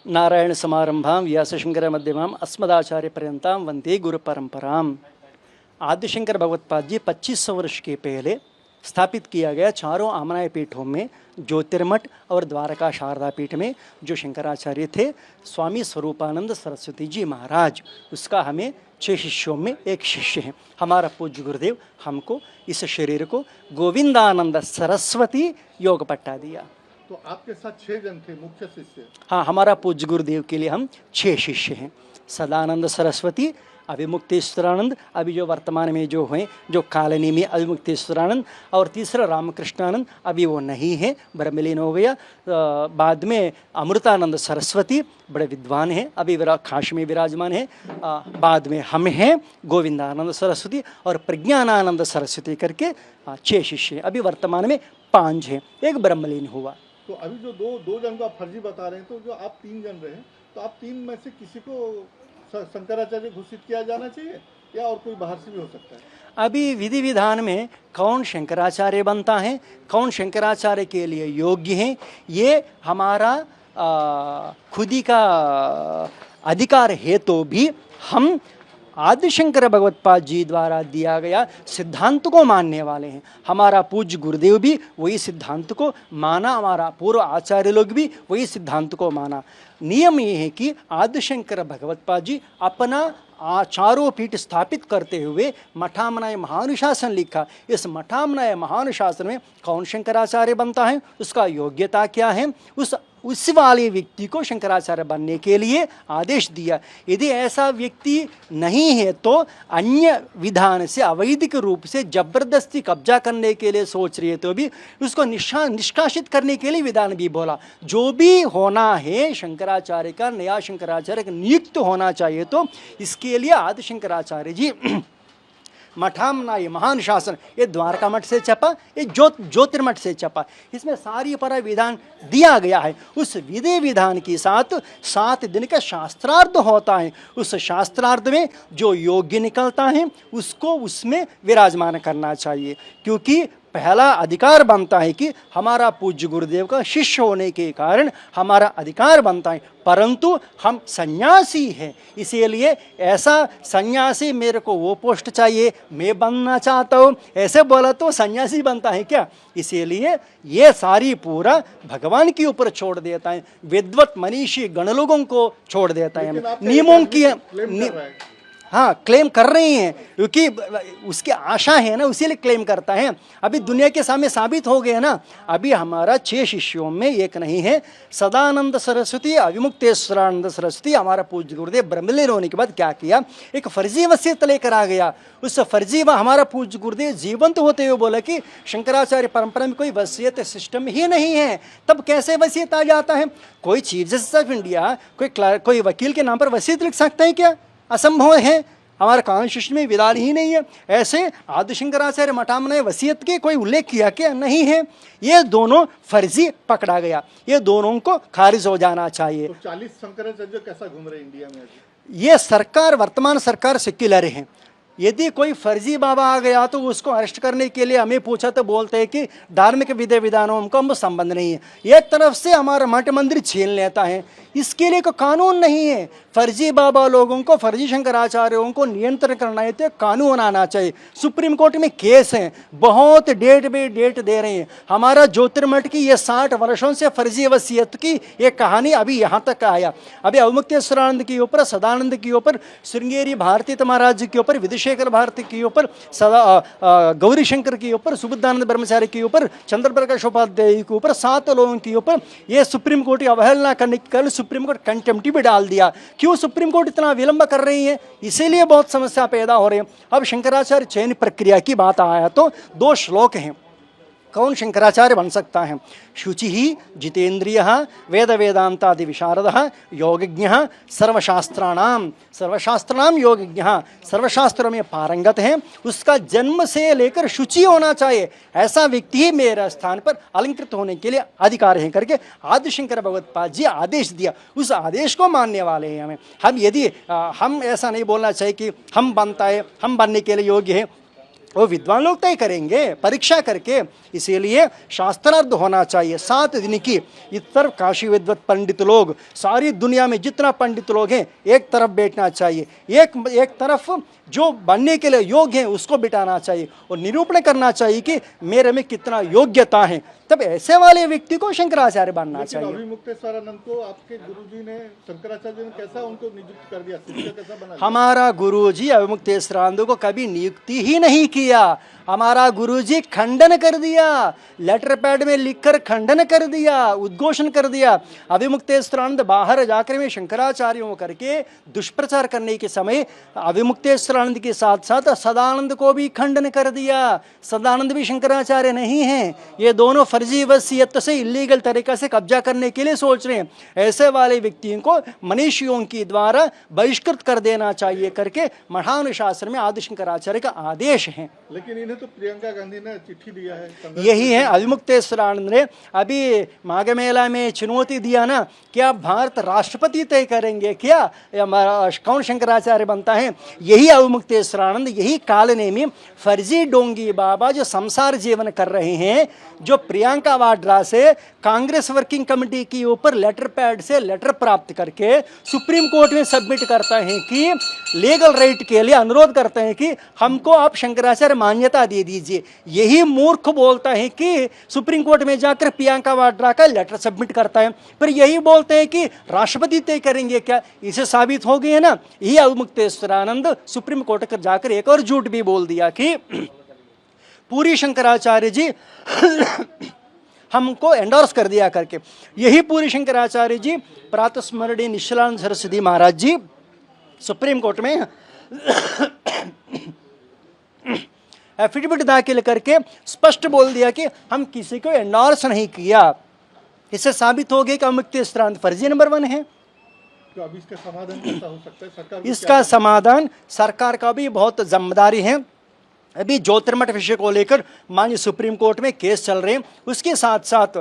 नारायण समारंभां व्यासशंकर मध्यमां अस्मदाचार्य पर्यंतां वंदे गुरु परंपराम। आदिशंकर भगवत्पाद जी 2500 वर्ष के पहले स्थापित किया गया चारों आमनाय पीठों में ज्योतिर्मठ और द्वारका शारदा पीठ में जो शंकराचार्य थे स्वामी स्वरूपानंद सरस्वती जी महाराज, उसका हमें 6 शिष्यों में एक शिष्य है। हमारा पूज्य गुरुदेव हमको इस शरीर को गोविंदानंद सरस्वती योग पट्टा दिया। तो आपके साथ 6 जन थे मुख्य शिष्य? हाँ, हमारा पूज्य गुरुदेव के लिए हम 6 शिष्य हैं। सदानंद सरस्वती, अभिमुक्तेश्वरानंद, अभी जो वर्तमान में जो हैं जो कॉलोनी में अभिमुक्तेश्वरानंद, और तीसरा रामकृष्णानंद, अभी वो नहीं है, ब्रह्मलीन हो गया। बाद में अमृतानंद सरस्वती, बड़े विद्वान हैं, अभी काशी में विराजमान है। बाद में हम हैं गोविंदानंद सरस्वती और प्रज्ञानानंद सरस्वती करके 6 शिष्य। अभी वर्तमान में 5 हैं, एक ब्रह्मलीन हुआ। तो अभी जो दो जन को आप फर्जी बता रहे हैं, तो जो आप 3 जन रहे, तो आप 3 में से किसी को शंकराचार्य घोषित किया जाना चाहिए या और कोई बाहर से भी हो सकता है? अभी विधि विधान में कौन शंकराचार्य बनता है, कौन शंकराचार्य के लिए योग्य है, ये हमारा खुद ही का अधिकार है। तो भी हम आदिशंकर भगवत्पाद जी द्वारा दिया गया सिद्धांत को मानने वाले हैं। हमारा पूज्य गुरुदेव भी वही सिद्धांत को माना, हमारा पूर्व आचार्य लोग भी वही सिद्धांत को माना। नियम ये है कि आदिशंकर भगवत्पाद जी अपना चारों पीठ स्थापित करते हुए मठामनाय महानुशासन लिखा। इस मठामनाय महानुशासन में कौन शंकराचार्य बनता है, उसका योग्यता क्या है, उस वाले व्यक्ति को शंकराचार्य बनने के लिए आदेश दिया। यदि ऐसा व्यक्ति नहीं है तो अन्य विधान से अवैधिक रूप से जबरदस्ती कब्जा करने के लिए सोच रही है तो भी उसको निष्कासित करने के लिए विधान भी बोला। जो भी होना है शंकराचार्य का, नया शंकराचार्य का नियुक्त होना चाहिए। तो इसके लिए आदि शंकराचार्य जी मठामनाय महान शासन, ये द्वारका मठ से छपा, ये ज्योतिर्मठ से छपा। इसमें सारी पर विधान दिया गया है। उस विधि विधान के साथ 7 दिन का शास्त्रार्थ होता है। उस शास्त्रार्थ में जो योग्य निकलता है उसको उसमें विराजमान करना चाहिए, क्योंकि पहला अधिकार बनता है कि हमारा पूज्य गुरुदेव का शिष्य होने के कारण हमारा अधिकार बनता है। परंतु हम सन्यासी हैं, इसीलिए ऐसा सन्यासी मेरे को वो पोस्ट चाहिए, मैं बनना चाहता हूँ, ऐसे बोला तो सन्यासी बनता है क्या? इसीलिए ये सारी पूरा भगवान के ऊपर छोड़ देता है, विद्वत मनीषी गण लोगों को छोड़ देता है। नियमों की हाँ क्लेम कर रही हैं, क्योंकि उसकी आशा है ना, उसीलिए क्लेम करता है। अभी दुनिया के सामने साबित हो गया ना। अभी हमारा 6 शिष्यों में एक नहीं है, सदानंद सरस्वती, अभिमुक्तेश्वरानंद सरस्वती। हमारा पूज्य गुरुदेव ब्रह्मलीन होने के बाद क्या किया, एक फर्जी वसीयत लेकर आ गया। उस फर्जी हमारा पूज्य गुरुदेव जीवंत होते हुए बोला कि शंकराचार्य परंपरा में कोई वसीयत सिस्टम ही नहीं है। तब कैसे वसीयत आ जाता है? कोई चीफ जस्टिस ऑफ इंडिया कोई वकील के नाम पर वसीयत लिख सकता है क्या? असंभव है। हमारे कॉन्स्टिट्यूशन में विधान ही नहीं है। ऐसे आदिशंकराचार्य मठामनाय वसीयत के कोई उल्लेख किया क्या? नहीं है। ये दोनों फर्जी पकड़ा गया, ये दोनों को खारिज हो जाना चाहिए। तो 40 शंकराचार्य कैसा घूम रहे इंडिया में? ये सरकार, वर्तमान सरकार सेक्युलर है। यदि कोई फर्जी बाबा आ गया तो उसको अरेस्ट करने के लिए हमें पूछा तो बोलते हैं कि धार्मिक विधि विधानों का संबंध नहीं है। एक तरफ से हमारा मठ मंदिर छीन लेता है, इसके लिए कोई कानून नहीं है। फर्जी बाबा लोगों को, फर्जी शंकराचार्यों को नियंत्रण करना है तो कानून आना चाहिए। सुप्रीम कोर्ट में केस है, बहुत डेट पे डेट दे रहे हैं। हमारा ज्योतिर्मठ की ये 60 वर्षों से फर्जी वसीयत की ये कहानी अभी यहाँ तक आया। अभी अवमुक्तेश्वरानंद के ऊपर, सदानंद के ऊपर, श्रृंगेरी भारती महाराज के ऊपर, विधुशेखर भारती के ऊपर, गौरी शंकर के ऊपर, सुबुद्धानंद ब्रह्मचारी के ऊपर, चंद्र प्रकाश उपाध्याय के ऊपर, 7 लोगों के ऊपर ये सुप्रीम कोर्ट की अवहेलना करने के कारण सुप्रीम कोर्ट कंटेम्प्ट भी डाल दिया। क्यों सुप्रीम कोर्ट इतना विलंब कर रही है? इसीलिए बहुत समस्या पैदा हो रही है। अब शंकराचार्य चयन प्रक्रिया की बात आया तो 2 श्लोक हैं, कौन शंकराचार्य बन सकता है। शुचि ही जितेंद्रिय वेद वेदांतादि विशारद योगज्ञ सर्वशास्त्राणाम योगज्ञ, सर्वशास्त्रों में पारंगत है। उसका जन्म से लेकर शुचि होना चाहिए, ऐसा व्यक्ति ही मेरे स्थान पर अलंकृत होने के लिए अधिकार है करके आदिशंकर भगवत्पाद जी आदेश दिया। उस आदेश को मानने वाले हैं हमें। हम यदि हम ऐसा नहीं बोलना चाहिए कि हम बनता है, हम बनने के लिए योग्य है। वो विद्वान लोग तय करेंगे परीक्षा करके। इसीलिए शास्त्रार्थ होना चाहिए। 7 दिन की इस तरफ काशी विद्वत पंडित लोग, सारी दुनिया में जितना पंडित लोग हैं एक तरफ बैठना चाहिए, एक तरफ जो बनने के लिए योग्य है उसको बिठाना चाहिए और निरूपण करना चाहिए कि मेरे में कितना योग्यता है। तब ऐसे वाले व्यक्ति को शंकराचार्य बनना चाहिए। अभिमुक्तेश्वरानंद को आपके गुरुजी ने, शंकराचार्य ने कैसा उनको नियुक्त कर दिया, शिष्य कैसा बना? हमारा गुरुजी अभिमुक्तेश्वरानंद को कभी नियुक्ति ही नहीं किया। हमारा गुरुजी खंडन कर दिया, लेटर पैड में लिखकर खंडन कर दिया, उद्घोषण कर दिया। अभिमुक्तेश्वरानंद बाहर जाकर में शंकराचार्यों करके दुष्प्रचार करने के समय अभिमुक्तेश्वरानंद के साथ साथ सदानंद को भी खंडन कर दिया। सदानंद भी शंकराचार्य नहीं है, ये दोनों फर्जी वसीयत से इलीगल तरीके से कब्जा करने के लिए सोच रहे हैं। ऐसे वाले व्यक्तियों को मनीषियों के द्वारा बहिष्कृत कर देना चाहिए करके मठानुशासन में आदि शंकराचार्य का आदेश है। लेकिन इन्हें तो प्रियंका गांधी ने चिट्ठी दिया है। यही है, अभिमुक्तेश्वरानंद ने अभी माघ मेला में चुनौती दिया ना, क्या भारत राष्ट्रपति तय करेंगे क्या, कौन शंकराचार्य बनता है। यही अभिमुक्तेश्वरानंद, यही कालनेमी फर्जी डोंगी बाबा जो संसार जीवन कर रहे हैं, जो प्रियंका वाड्रा से कांग्रेस वर्किंग कमेटी के ऊपर लेटर पैड से लेटर प्राप्त करके सुप्रीम कोर्ट में सबमिट करता है कि लीगल राइट के लिए अनुरोध करते हैं कि हमको आप शंकराचार्य मान्यता दे दीजिए। यही मूर्ख बोलता है कि सुप्रीम कोर्ट में जाकर प्रियंका वाड्रा का लेटर सबमिट करता है, फिर यही बोलते हैं कि राष्ट्रपति तय करेंगे क्या। इसे साबित हो गई है ना। यही अभिमुक्तेश्वरानंद सुप्रीम कोर्ट पर जाकर एक और झूठ भी बोल दिया कि पूरी शंकराचार्य जी हमको एंडोर्स कर दिया करके। यही पूरी शंकराचार्य जी प्रातस्मरणीय निश्चलानंद सरस्वती महाराज जी सुप्रीम कोर्ट में एफिडेविट दाखिल करके स्पष्ट बोल दिया कि हम किसी को एंडोर्स नहीं किया। इससे साबित हो गया कि अभिमुक्तेश्वरानंद फर्जी नंबर 1 है। तो अब इसका समाधान कैसा हो सकता है? सरकार इसका समाधान सरकार का भी बहुत जिम्मेदारी है। अभी ज्योतिर्मठ विषय को लेकर माननीय सुप्रीम कोर्ट में केस चल रहे हैं। उसके साथ साथ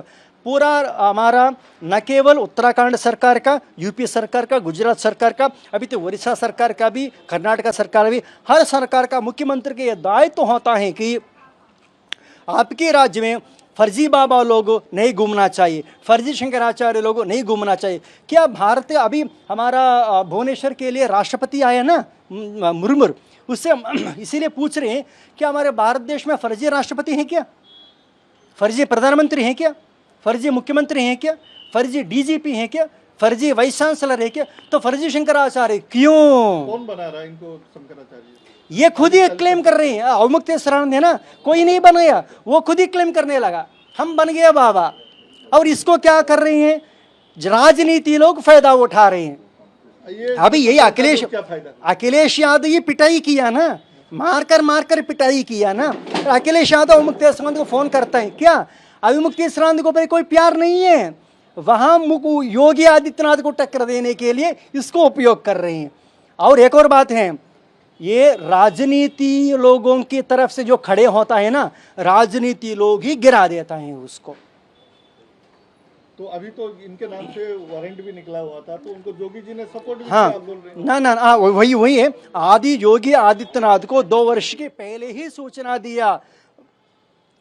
पूरा हमारा न केवल उत्तराखंड सरकार का, यूपी सरकार का, गुजरात सरकार का, अभी तो उड़ीसा सरकार का भी, कर्नाटक सरकार भी, हर सरकार का मुख्यमंत्री का यह दायित्व होता है कि आपके राज्य में फर्जी बाबा लोग नहीं घूमना चाहिए, फर्जी शंकराचार्य लोग नहीं घूमना चाहिए। क्या भारत अभी हमारा भुवनेश्वर के लिए राष्ट्रपति आया ना मुर्मू, उससे इसीलिए पूछ रहे हैं कि हमारे भारत देश में फर्जी राष्ट्रपति हैं क्या, फर्जी प्रधानमंत्री हैं क्या, फर्जी मुख्यमंत्री हैं क्या, फर्जी डीजीपी हैं क्या, फर्जी वाइस चांसलर है क्या। तो फर्जी शंकराचार्य क्यों? कौन बना रहा है इनको शंकराचार्य? ये खुद ही क्लेम कर रहे हैं। अभिमुक्तेश्वरानंद है ना, कोई नहीं बनाया, वो खुद ही क्लेम करने लगा हम बन गया बाबा। और इसको क्या कर रहे हैं, राजनीति लोग फायदा उठा रहे हैं। अभी यही अखिलेश यादव ये पिटाई किया ना, मारकर पिटाई किया ना। अखिलेश यादव अभिमुक्तेश्वरानंद को फोन करता है क्या, अभिमुक्तेश्वरानंद को पर कोई प्यार नहीं है, वहां योगी आदित्यनाथ को टक्कर देने के लिए इसको उपयोग कर रहे हैं। और एक और बात है, ये राजनीति लोगों की तरफ से जो खड़े होता है ना, राजनीति लोग ही गिरा देता है उसको। तो अभी तो इनके नाम से वारंट भी निकला हुआ था, तो उनको योगी जी ने सपोर्ट भी हाँ, किया, बोल रहे हैं। ना वही है। आदि योगी आदित्यनाथ को 2 वर्ष के पहले ही सूचना दिया।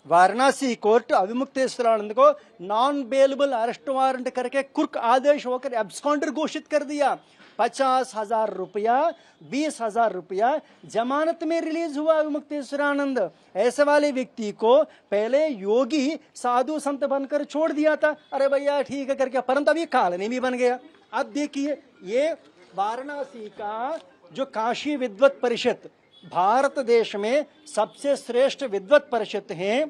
वाराणसी कोर्ट अभिमुक्तेश्वरानंद को नॉन बेलेबल अरेस्ट वारंट करके कुर्क आदेश होकर एब्सकॉन्डर घोषित कर दिया। 50,000 रुपया, 20,000 रुपया जमानत में रिलीज हुआ अभिमुक्तेश्वरानंद। ऐसे वाले व्यक्ति को पहले योगी साधु संत बनकर छोड़ दिया था, अरे भैया ठीक है करके, परंतु अभी कालनी भी बन गया। अब देखिए, ये वाराणसी का जो काशी विद्वत परिषद, भारत देश में सबसे श्रेष्ठ विद्वत परिषद है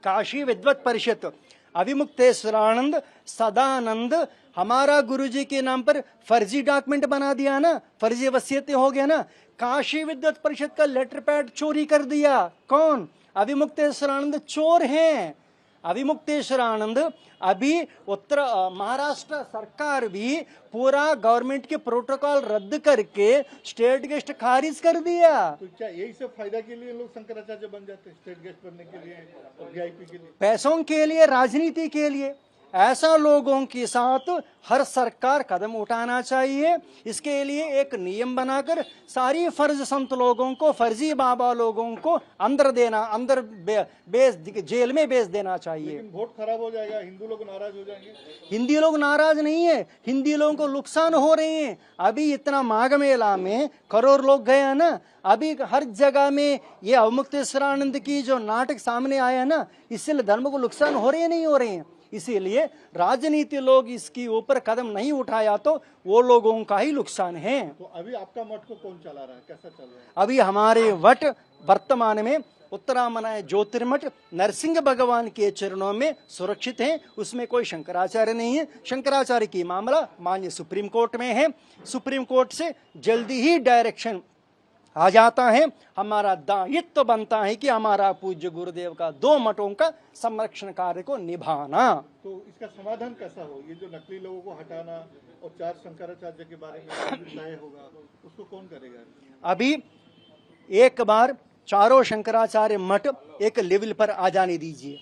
काशी विद्वत परिषद। अभिमुक्तेश्वरानंद, सदानंद, हमारा गुरुजी के नाम पर फर्जी डॉक्यूमेंट बना दिया ना, फर्जी वसीयतें हो गया ना। काशी विद्वत परिषद का लेटर पैड चोरी कर दिया। कौन? अभिमुक्तेश्वरानंद चोर हैं। अभिमुक्तेश्वरानंद अभी महाराष्ट्र सरकार भी पूरा गवर्नमेंट के प्रोटोकॉल रद्द करके स्टेट गेस्ट खारिज कर दिया। तो क्या यही सब फायदा के लिए लोग शंकराचार्य बन जाते हैं, स्टेट गेस्ट बनने के लिए और वीआईपी के लिए? पैसों के लिए, राजनीति के लिए। ऐसा लोगों के साथ हर सरकार कदम उठाना चाहिए। इसके लिए एक नियम बनाकर सारी फर्ज संत लोगों को, फर्जी बाबा लोगों को अंदर जेल में भेज देना चाहिए। लेकिन वोट खराब हो जाएगा, हिंदू लोग नाराज हो जाएंगे। हिंदी लोग नाराज नहीं है, हिंदी लोगों को नुकसान हो रहे हैं। अभी इतना माघ मेला में करोड़ लोग गए हैं ना, अभी हर जगह में ये अवमुक्तेश्वरानंद की जो नाटक सामने आया है ना, इससे धर्म को नुकसान हो रहे नहीं हो रहे हैं। इसीलिए राजनीति लोग इसके ऊपर कदम नहीं उठाया तो वो लोगों का ही नुकसान है। तो अभी आपका मठ को कौन चला रहा है, कैसा चल रहा है? अभी हमारे वट वर्तमान में उत्तरामनाय ज्योतिर्मठ नरसिंह भगवान के चरणों में सुरक्षित है, उसमें कोई शंकराचार्य नहीं है। शंकराचार्य की मामला माननीय सुप्रीम कोर्ट में है, सुप्रीम कोर्ट से जल्दी ही डायरेक्शन आ जाता है। हमारा दायित्व तो बनता है कि हमारा पूज्य गुरुदेव का 2 मठों का संरक्षण कार्य को निभाना। तो इसका समाधान कैसा हो? ये जो नकली लोगों को हटाना और 4 शंकराचार्य के बारे में तय होगा, उसको कौन करेगा? अभी एक बार चारों शंकराचार्य मठ एक लेवल पर आ जाने दीजिए,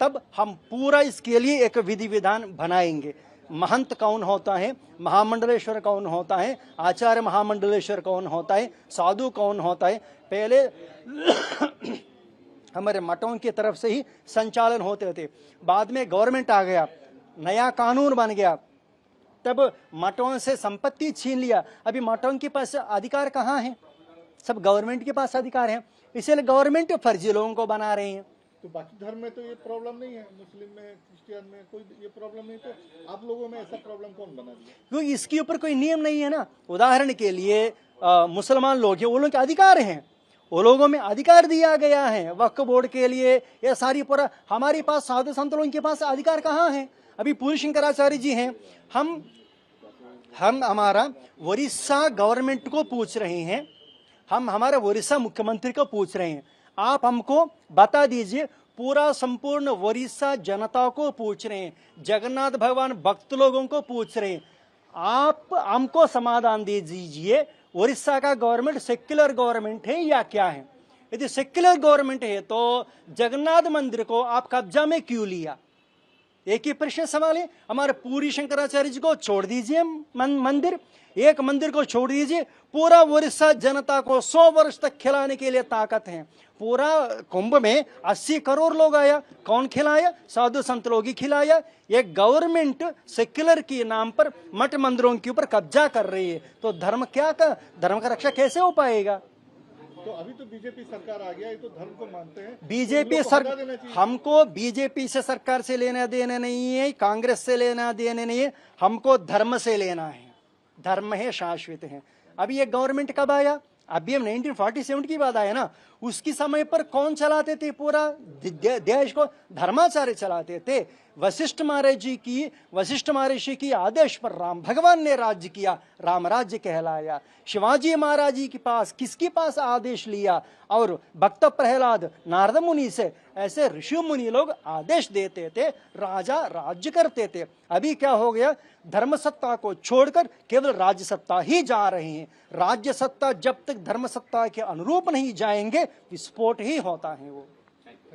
तब हम पूरा इसके लिए एक विधि विधान बनाएंगे। महंत कौन होता है, महामंडलेश्वर कौन होता है, आचार्य महामंडलेश्वर कौन होता है, साधु कौन होता है, पहले हमारे मठों की तरफ से ही संचालन होते थे। बाद में गवर्नमेंट आ गया, नया कानून बन गया, तब मठों से संपत्ति छीन लिया। अभी मठों के पास अधिकार कहाँ है? सब गवर्नमेंट के पास अधिकार है। इसलिए गवर्नमेंट फर्जी लोगों को बना रहे हैं। तो बाकी धर्म में तो ये प्रॉब्लम नहीं है, मुस्लिम में, क्रिश्चियन में कोई ये प्रॉब्लम नहीं, तो आप लोगों में ऐसा प्रॉब्लम कौन बना दिया? क्योंकि इसके ऊपर कोई नियम नहीं है ना। उदाहरण के लिए मुसलमान लोग हैं, वो लोग के अधिकार हैं, वो लोगों में अधिकार दिया गया है वक्फ बोर्ड के लिए। ये सारी पूरा हमारे पास साधु संत लोगों के पास अधिकार कहाँ है? अभी पूज्य शंकराचार्य जी हैं, हम हमारा उड़ीसा गवर्नमेंट को पूछ रहे हैं, हम हमारे उड़ीसा मुख्यमंत्री को पूछ रहे हैं, आप हमको बता दीजिए। पूरा संपूर्ण उड़ीसा जनता को पूछ रहे हैं, जगन्नाथ भगवान भक्त लोगों को पूछ रहे हैं, आप हमको समाधान दे दीजिए। उड़ीसा का गवर्नमेंट सेक्युलर गवर्नमेंट है या क्या है? यदि सेक्युलर गवर्नमेंट है तो जगन्नाथ मंदिर को आप कब्जा में क्यों लिया? एक ही प्रश्न सवाल है। हमारे पूरी शंकराचार्य जी को छोड़ दीजिए मंदिर, एक मंदिर को छोड़ दीजिए, पूरा उड़ीसा जनता को 100 वर्ष तक खिलाने के लिए ताकत है। पूरा कुंभ में 80 करोड़ लोग आया, कौन खिलाया? साधु संत लोग ही खिलाया। एक गवर्नमेंट सेक्युलर के नाम पर मठ मंदिरों के ऊपर कब्जा कर रही है, तो धर्म का रक्षा कैसे हो पाएगा? तो अभी तो बीजेपी सरकार आ गया, ये तो धर्म को मानते हैं। बीजेपी हमको बीजेपी से सरकार से लेना देना नहीं है, कांग्रेस से लेना देना नहीं है, हमको धर्म से लेना है। धर्म है, शाश्वत है। अभी ये गवर्नमेंट कब आया? अभी हम 1947 की बात आया ना, उसकी समय पर कौन चलाते थे? पूरा देश को धर्माचार्य चलाते थे। वशिष्ठ महर्षि की आदेश पर राम भगवान ने राज्य किया, राम राज्य कहलाया। शिवाजी महाराज जी के पास किसके पास आदेश लिया? और भक्त प्रहलाद नारद मुनि से, ऐसे ऋषि मुनि लोग आदेश देते थे, राजा राज्य करते थे। अभी क्या हो गया? धर्म सत्ता को छोड़कर केवल राज्य सत्ता ही जा रहे हैं। राज्य सत्ता जब तक धर्म सत्ता के अनुरूप नहीं जाएंगे, विस्फोट ही होता है वो।